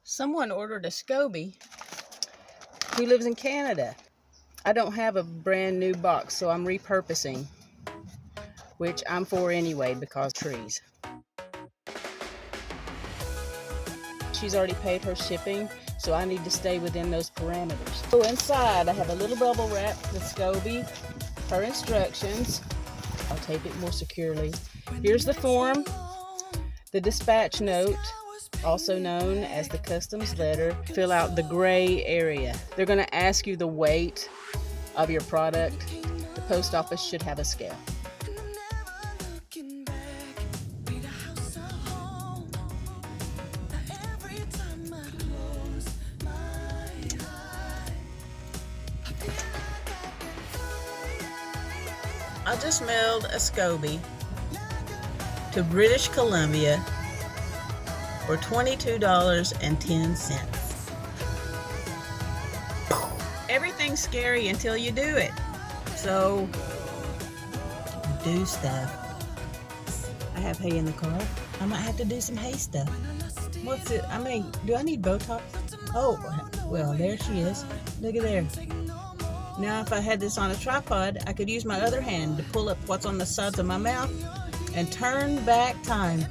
Someone ordered a SCOBY who lives in Canada. I don't have a brand new box, so I'm repurposing, which I'm for anyway because trees. She's already paid her shipping, so I need to stay within those parameters. So inside, I have a little bubble wrap with SCOBY, her instructions. I'll tape it more securely. Here's the form, the dispatch note, also known as the customs letter. Fill out the gray area. They're going to ask you the weight of your product. The post office should have a scale. I just mailed a SCOBY to British Columbia for $22.10. Everything's scary until you do it. So, do stuff. I have hay in the car. I might have to do some hay stuff. What's it? Do I need Botox? Oh, well, there she is. Look at there. Now, if I had this on a tripod, I could use my other hand to pull up what's on the sides of my mouth and turn back time.